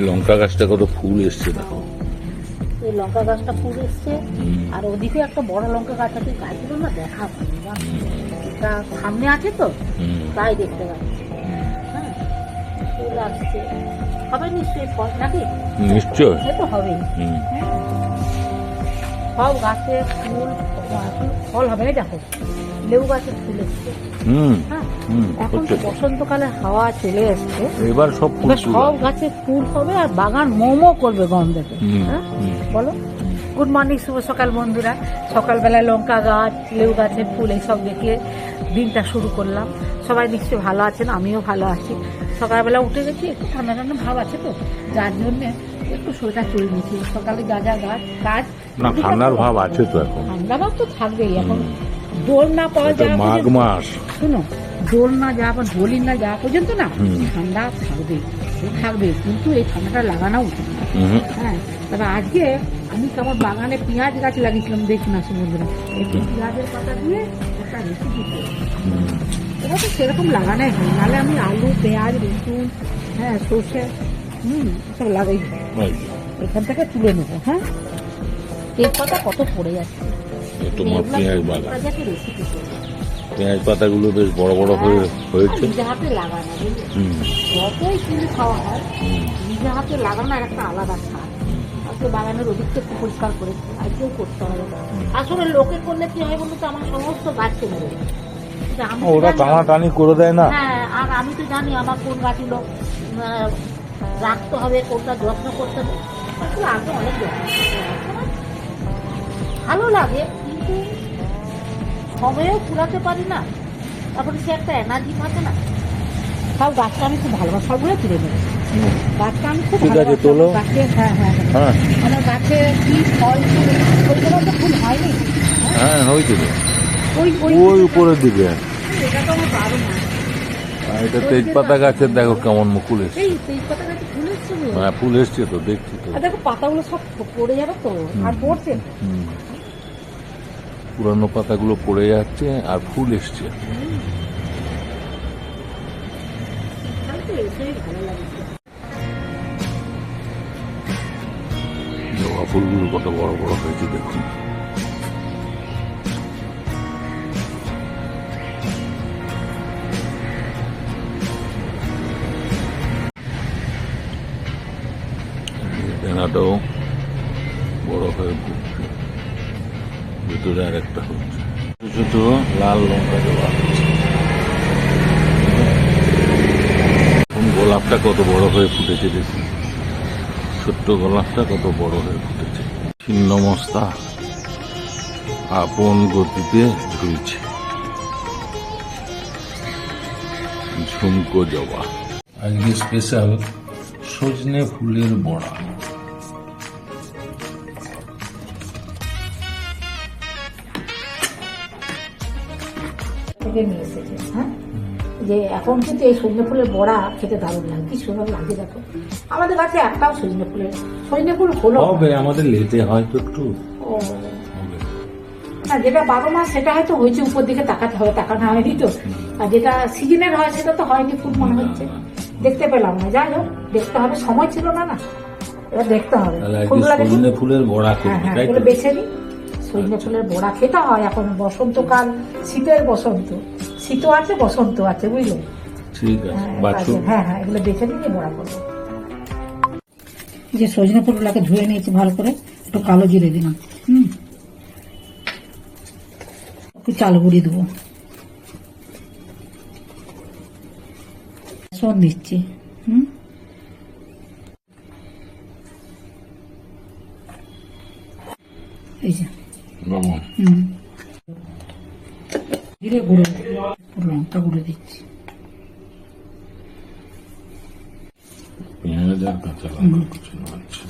লঙ্কা গাছটা কত ফুল এসছে দেখো। এই লঙ্কা গাছটা ফুল এসছে, আর ওদিকে একটা বড় লঙ্কা গাছ আছে, গাছগুলো না দেখা পাচ্ছি, এটা সামনে আছে তো তাই দেখতে পাচ্ছি। হ্যাঁ, ফুল আসছে, হবে নিশ্চয়ই ফল নাকি? নিশ্চয় সে তো হবেই। সব গাছে ফুল ফল হবে। দেখো লেবু গাছে ফুল এসছে। হ্যাঁ, এখন তো বসন্তকালে হাওয়া চলে এসছে, এবার সব গাছে ফুল হবে আর বাগান মোমো করবে গন্ধেতে। হ্যাঁ বলো। গুড মর্নিং, শুভ সকাল বন্ধুরা। সকালবেলায় লঙ্কা গাছ, লেবু গাছের ফুল এইসব দেখে দিনটা শুরু করলাম। সবাই নিশ্চয়ই ভালো আছেন, আমিও ভালো আছি। সকালবেলা উঠে গেছি, একটু ঠান্ডা ঠান্ডা ভাব আছে তো, যার জন্য একটু সোয়েটার চলে নিয়েছি। সকালে যা যা কাজ, ঠান্ডার ভাব আছে তো, এখন ঠান্ডা ভাব তো থাকবেই। এখন দোল না পাওয়া যায়, মাঘ মাস, শুনো, দোল না যাওয়া বা হোলি না যাওয়া পর্যন্ত না ঠান্ডা থাকবে, কিন্তু এই ঠান্ডাটা লাগানো উচিত না। হ্যাঁ, তবে আজকে আমি আমার বাগানে পেঁয়াজ গাছ লাগিয়েছিলাম, দেখুন আসুন বন্ধুরা, একটু পেঁয়াজের পাতা দিয়ে একটা রেসিপি করি। এটা তো সেরকম লাগানোই হয়, নাহলে আমি আলু, পেঁয়াজ, রসুন, হ্যাঁ সর্ষে সব লাগাই, এখান থেকে তুলে নেবো। হ্যাঁ, তেজপাতা কত পড়ে যাচ্ছে, রেসিপি পেঁয়াজ পাতাগুলো বেশ বড় বড় হয়েছে। নিজে হাতে লাগানো, যতই কিনে খাওয়া হয় নিজে হাতে লাগানো একটা আলাদা স্বাদ। আজকে বাগানের ওদিকটা একটু পরিষ্কার করেছি, আজকেও করতে হবে। আসলে লোকে করলে কি হয় বলতো, আমার সমস্ত গাছ চলে যাবে, ওরা টানাটানি করে দেয় না। হ্যাঁ, আর আমি তো জানি আমার কোন গাছগুলো রাখতে হবে, কোনটা যত্ন করতে হবে। আসলে আগে অনেক যত্ন ভালো লাগে, কিন্তু সময়েও কুড়াতে পারি না, তারপরে সে একটা এনার্জি থাকে না। সব গাছটা আমি খুব ভালোবাসি, সবগুলো তুলে নেবো। গাছটা আমি খুব ভালোবাসি গাছে। হ্যাঁ হ্যাঁ হ্যাঁ, আমার গাছে কি ফল ওইগুলো তো ফুল হয়নি। হ্যাঁ হয়েছিল ওই উপরের দিকে। এটা তো আমার পারো না। এটা তেজপাতা গাছের দেখো কেমন মুকুল এসছে। এই তেজপাতা গাছে ফুল এসছে। হ্যাঁ, ফুল এসছে তো, দেখছি তো। দেখো পাতাগুলো সব পড়ে যাবে তো, আর পড়ছে পুরানো পাতাগুলো পড়ে যাচ্ছে আর ফুল এসছে। জবা ফুলগুলো কত বড় বড় হয়েছে দেখুন। বেনাটাও বড় হয়ে ফুটছে, ভিতরে আর একটা হচ্ছে। ছোট লাল লঙ্কা দেওয়া হচ্ছে। গোলাপটা কত বড় হয়ে ফুটেছে দেখুন, ছোট্ট গোলাপটা কত বড় হয়ে ফুটেছে। ছিন্নমস্তা আপন গতিতে ঝুলছে ঝুমকো জবা। আজকে স্পেশাল সজনে ফুলের বড়া। নিয়ে এসেছে। হ্যাঁ, যে এখন কিন্তু এই সজনে ফুলের বড়া খেতে দারুণ লাগে, কি সুন্দর লাগে দেখো। আমাদের কাছে একটাও সজনে ফুল হলো হবে, আমাদের লেটে হয়তো একটু। না, যেটা 12 মাস সেটা হয়তো হয়েছে, উপর দিকে তাকাতে হবে, তাকানো হয়নি তো। আর যেটা সিজনের হয় সেটা তো হয়নি, ফুল মনে হচ্ছে, দেখতে পেলাম না। যাই হোক, দেখতে হবে, সময় ছিল না, এবার দেখতে হবে। সজনে ফুলের বড়া এগুলো বেছে নিই। সজনে ফুলের বড়া খেতে হয় এখন, বসন্তকাল, শীতের বসন্ত, শীতও আছে বসন্ত আছে, বুঝলে? ঠিক আছে, হ্যাঁ হ্যাঁ, এগুলো বেছে নিয়ে বড়া করবো। যে সজনে ফুলগুলোকে ধুয়ে নিয়েছি ভালো করে, একটু কালো জিরে দিলাম, একটু চাল গুঁড়ি দেবো, সব দিচ্ছি। এই যে জিরে গুঁড়ো, লঙ্কা গুঁড়ো দিচ্ছি, পেঁয়াজ আর কাঁচা লঙ্কা কুচানো আছে।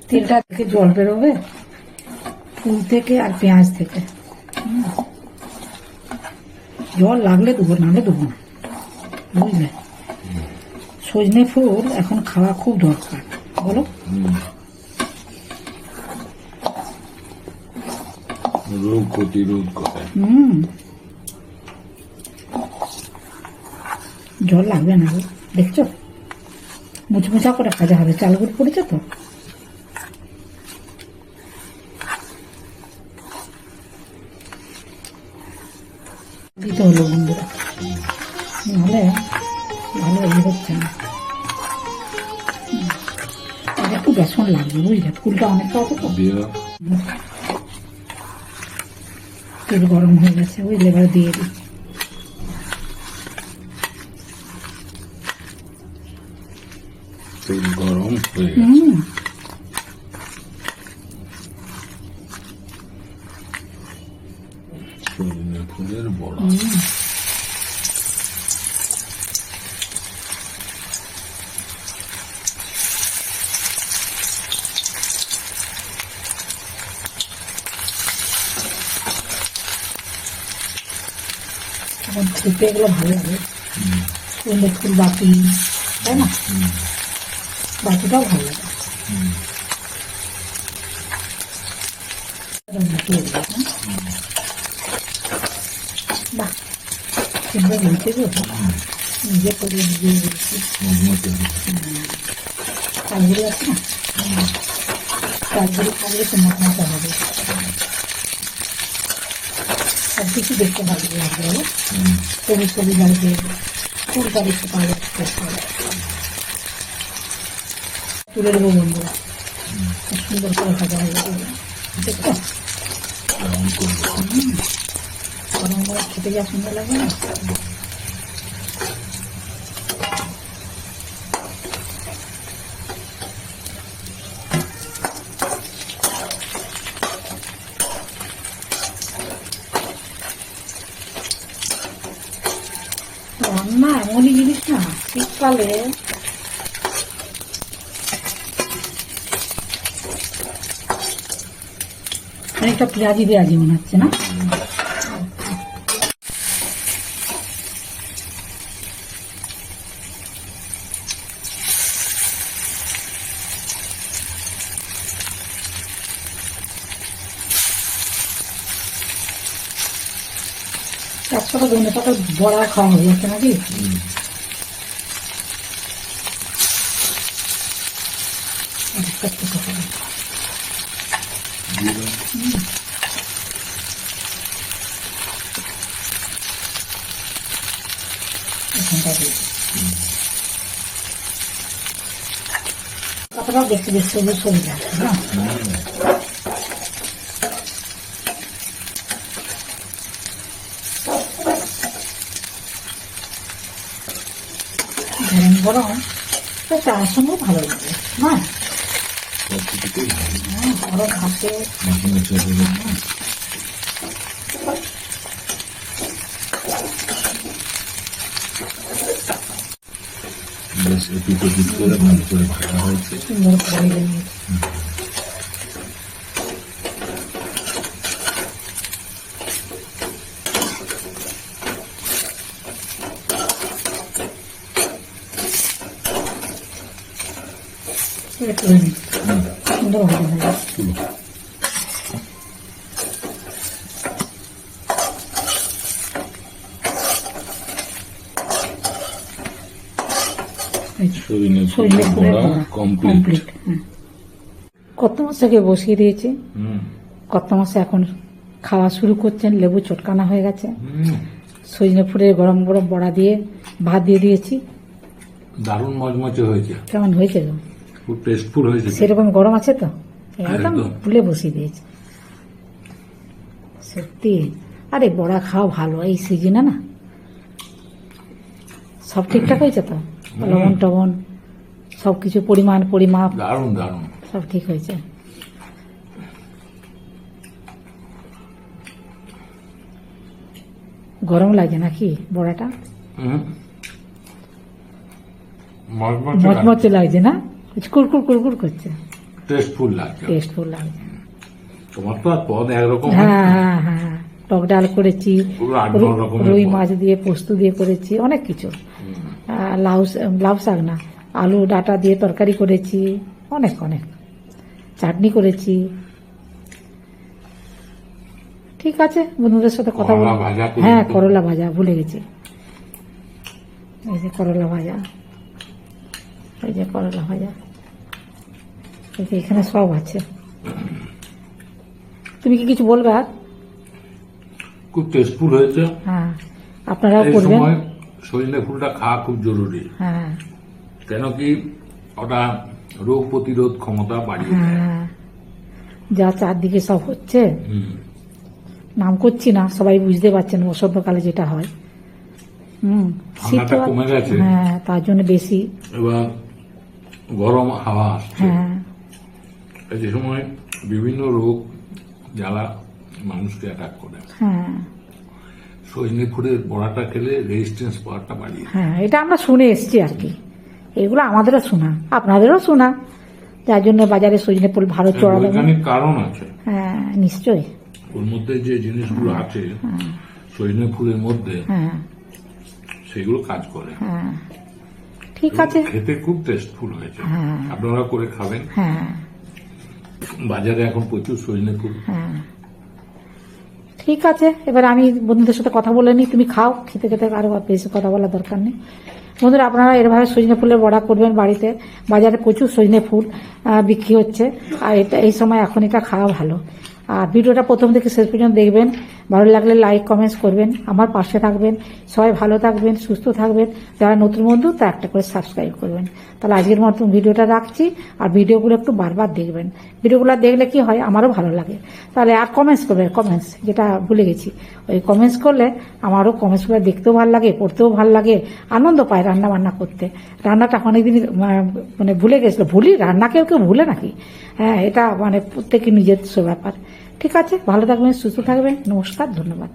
তেলটা থেকে জল বেরোবে ফুল থেকে আর পেঁয়াজ থেকে, জল লাগলে দেবো, নাহলে দেবো না, বুঝলে? সজনে ফুল এখন খাওয়া খুব দরকার, বলো? রোগ প্রতিরোধ করে। জল লাগবে না গো, দেখছো মুচমুচা করে ভাজা হবে, চাল গুঁড়ো পড়েছে তো। দিতে হলো বন্ধুরা, নাহলে ভালো ইয়ে হচ্ছে না। আর একটু বেসন লাগবে বুঝলে, ফুলটা অনেকটা হবে তো। দিয়ে তেল গরম হয়ে গেছে বুঝলে, এবার দিয়ে দিই। তেল গরম হয়ে গেছে। হুম, সজনে ফুলের বড়া। হুম। এখন খেতে এগুলো ভালো লাগে, সজনে ফুল বাটি, তাই না? বাটিটাও ভালো লাগে। এটা মিশিয়ে দিলাম, হ্যাঁ? বাহ, সুন্দর হয়েছে গো, নিজে করে নিজে দিয়েছি। মজমচে চালগুলো আছে না, চালগুলো থাকলে তো মশলাটা হবে, সব কিছু দেখতে ভালো লাগবে। সবুজ সবুজ লাগবে, ফুলটা দেখতে পাবে, তুলে দেবো বন্ধুরা, খুব সুন্দর করে ভাজা হয়ে যাবে, দেখছো কেমন করবো। গরম গরম খেতে যা সুন্দর লাগে না। রান্না এমনই জিনিস না, শীতকালে অনেকটা পেঁয়াজি পেঁয়াজি মনে হচ্ছে না? একসাথে ধনে পাতা বড়া খাওয়া হয়ে যাচ্ছে নাকি? একটা ছোট করে। এখানটা দিই। পাতাটাও দেখতে বেশ সবুজ সবুজ লাগছে না? গরম গরম তো চায়ের সঙ্গেও ভালো লাগে না? সব কিছুতেই ভালো। গরম ভাতে মজমচে হলে বেশ এপিট ওপিট করে ভালো করে ভাজা হয়েছে। সুন্দর করে ভেজে নিয়েছি। এটা তুলে নিই, সুন্দর ভাজা হয়ে গেছে। তুলো। সজনে সজনে ফুলের ফুলের বড়া বড়া কমপ্লিট। কমপ্লিট। কত মাসকে বসিয়ে দিয়েছি, কত মাসে এখন খাওয়া শুরু করছেন, লেবু চটকানা হয়ে গেছে, সজনে ফুলের গরম গরম বড়া দিয়ে ভাত দিয়ে দিয়েছি। দারুণ মজমচে হয়েছে, কেমন হয়েছে গো? খুব টেস্টফুল হয়েছে। সেরকম গরম আছে তো, একদম একদম। ফুলে বসিয়ে দিয়েছি সত্যি। আরে বড়া খাওয়া ভালো এই সিজনে না। সব ঠিকঠাক হয়েছে তো, লবণ টবণ সব কিছু পরিমাপ দারুণ দারুণ। সব ঠিক হয়েছে। গরম লাগে নাকি বড়াটা? মচমচে লাগছে না, কুড়কুড় কুড়কুড় করছে, টেস্টফুল লাগছে। টেস্টফুল লাগছে। তোমার তো আর পদ একরকম হ্যাঁ হ্যাঁ হ্যাঁ, টক ডাল করেছি, পুরো 8-9 রকমের রুই পদ। মাছ দিয়ে পোস্ত দিয়ে করেছি, অনেক কিছু। লাউ শাক না, আলু ডাটা দিয়ে তরকারি করেছি, অনেক অনেক চাটনি করেছি। ঠিক আছে, বন্ধুদের সাথে কথা বল। করলা ভাজা করেছি। হ্যাঁ, করলা ভাজা ভুলে গেছি। এই যে করলা ভাজা, এই যে করলা ভাজা, এই যে এখানে সব আছে। তুমি কি কিছু বলবে আর? খুব টেস্টফুল হয়েছে। হ্যাঁ, আপনারাও এই করবেন। সময় সজনে ফুলটা খাওয়া খুব জরুরি, হ্যাঁ কেন কি ওটা রোগ প্রতিরোধ ক্ষমতা বাড়িয়ে দেয়। হ্যাঁ, যা চারদিকে সব হচ্ছে, হুম। নাম করছি না, সবাই বুঝতে পারছেন বসন্তকালে যেটা হয়। শীত ঠান্ডাটা কমে গেছে। হ্যাঁ, তার জন্য বেশি। এবার গরম হাওয়া আসছে, হ্যাঁ যে সময় বিভিন্ন রোগ জ্বালা মানুষকে অ্যাটাক করে। হ্যাঁ সজনে ফুলের বড়াটা খেলে রেজিস্ট্যান্স পাওয়ারটা বাড়িয়ে দেয়। হ্যাঁ, এটা আমরা শুনে এসছি আর কি, এগুলো আমাদেরও শোনা, আপনাদেরও শোনা, যার জন্য বাজারে সজনে ফুল ভালো চড়া দামে। বৈজ্ঞানিক কারণ আছে হ্যাঁ নিশ্চয়ই। ওর মধ্যে যে জিনিসগুলো আছে সজনে ফুলের মধ্যে, হ্যাঁ সেগুলো কাজ করে। হ্যাঁ, ঠিক আছে। খেতে খুব টেস্টফুল হয়েছে, হ্যাঁ। আপনারা করে খাবেন। হ্যাঁ বাজারে এখন প্রচুর সজনে ফুল। হ্যাঁ, ঠিক আছে। এবার আমি বন্ধুদের সাথে কথা বলে নিই, তুমি খাও, খেতে খেতে আরো বেশি কথা বলার দরকার নেই। বন্ধুরা, আপনারা এরভাবে সজনে ফুলের বড়া করবেন বাড়িতে, বাজারে প্রচুর সজনে ফুল বিক্রি হচ্ছে, আর এটা এই সময় এখন এটা খাওয়া ভালো। আর ভিডিওটা প্রথম থেকে শেষ পর্যন্ত দেখবেন, ভালো লাগলে লাইক কমেন্টস করবেন, আমার পাশে থাকবেন, সবাই ভালো থাকবেন, সুস্থ থাকবেন। যারা নতুন বন্ধু তা একটা করে সাবস্ক্রাইব করবেন। তাহলে আজকের মতন ভিডিওটা রাখছি, আর ভিডিওগুলো একটু বারবার দেখবেন, ভিডিওগুলো দেখলে কি হয় আমারও ভালো লাগে। তাহলে আর কমেন্টস করবেন, কমেন্টস যেটা ভুলে গেছি, ওই কমেন্টস করলে আমারও কমেন্টসগুলো দেখতেও ভালো লাগে, পড়তেও ভালো লাগে, আনন্দ পায় রান্না বান্না করতে। রান্নাটা অনেকদিন মানে ভুলে গেছিলো, রান্না কেউ ভুলে নাকি? হ্যাঁ, এটা মানে প্রত্যেকের নিজস্ব ব্যাপার। ঠিক আছে, ভালো থাকবেন, সুস্থ থাকবেন, নমস্কার, ধন্যবাদ।